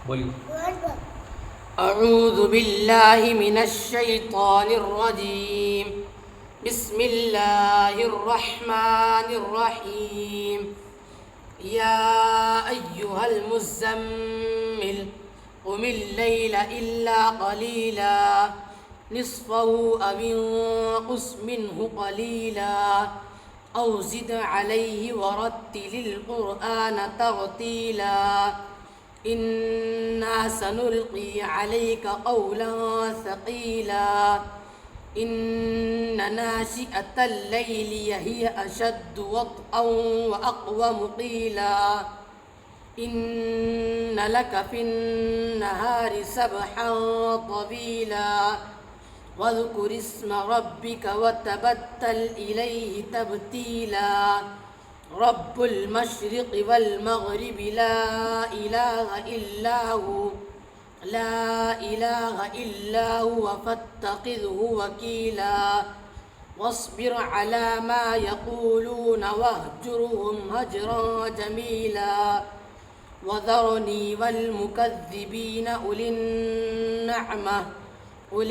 बोलिए। أعوذ بالله من الشيطان الرجيم. بسم الله الرحمن الرحيم. يا أيها المزمل قم الليل إلا قليلا نصفه أو انقص منه قليلا أو زد عليه ورتل القرآن ترتيلا إنا سنلقي عليك قولا ثقيلا إن ناشئة الليل هي أشد وطئا وأقوم قيلا إن لك في النهار سبحا طويلا واذكر اسم ربك وتبتل إليه تبتيلا رب المشرق والمغرب لا إله إلا هو فاتخذه وكيلا واصبر على ما يقولون واهجرهم هجرا جميلا وذرني والمكذبين أولي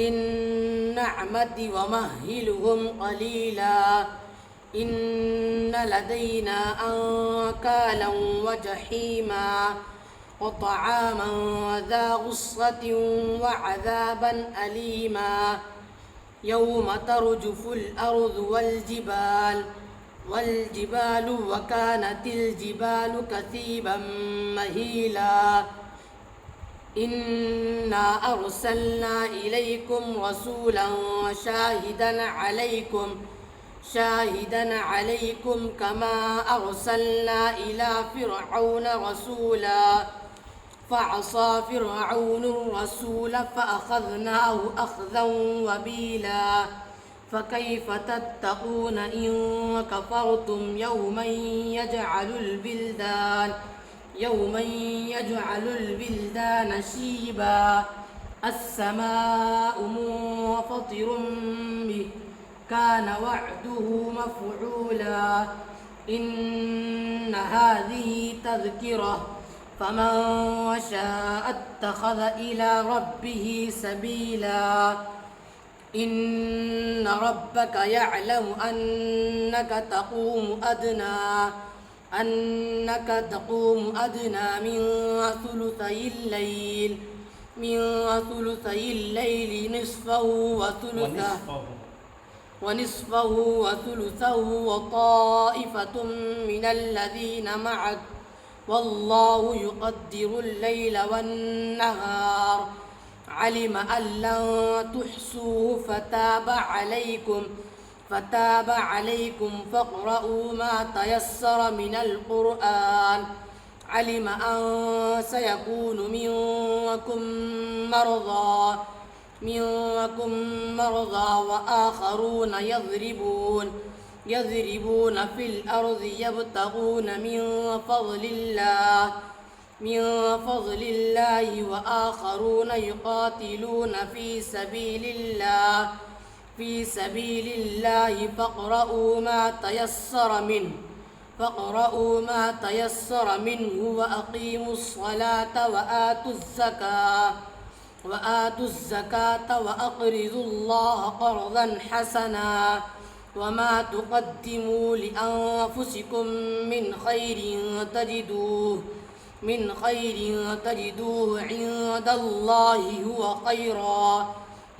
النعمة ومهلهم قليلا إن لدينا أنكالا وجحيما وطعاما ذا غصة وعذابا أليما يوم ترجف الأرض والجبال وكانت الجبال كثيبا مهيلا إنا أرسلنا إليكم رسولا شاهدا عليكم كما أرسلنا إلى فرعون رسولا فعصى فرعون الرسول فأخذناه أخذا وبيلا فكيف تتقون إن كفرتم يوما يجعل البلدان شيبا السماء منفطر به كان وعده مفعولا إن هذه تذكرة فمن شاء اتخذ إلى ربه سبيلا إن ربك يعلم أنك تقوم أدنى من ثلثي الليل ونصفه وثلثه وطائفة من الذين معك والله يقدر الليل والنهار علم أن لن تحصوه فتاب عليكم فاقرؤوا ما تيسر من القرآن علم أن سيكون منكم مرضى وآخرون يضربون في الأرض يبتغون من فضل الله وآخرون يقاتلون في سبيل الله فاقرؤوا ما تيسر منه وأقيموا الصلاة وآتوا الزكاة وأقرضوا الله قرضا حسنا وما تقدموا لأنفسكم من خير تجدوه عند الله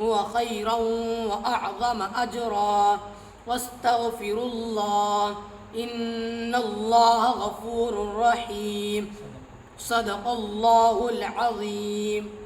هو خيرا وأعظم أجرا واستغفروا الله إن الله غفور رحيم صدق الله العظيم.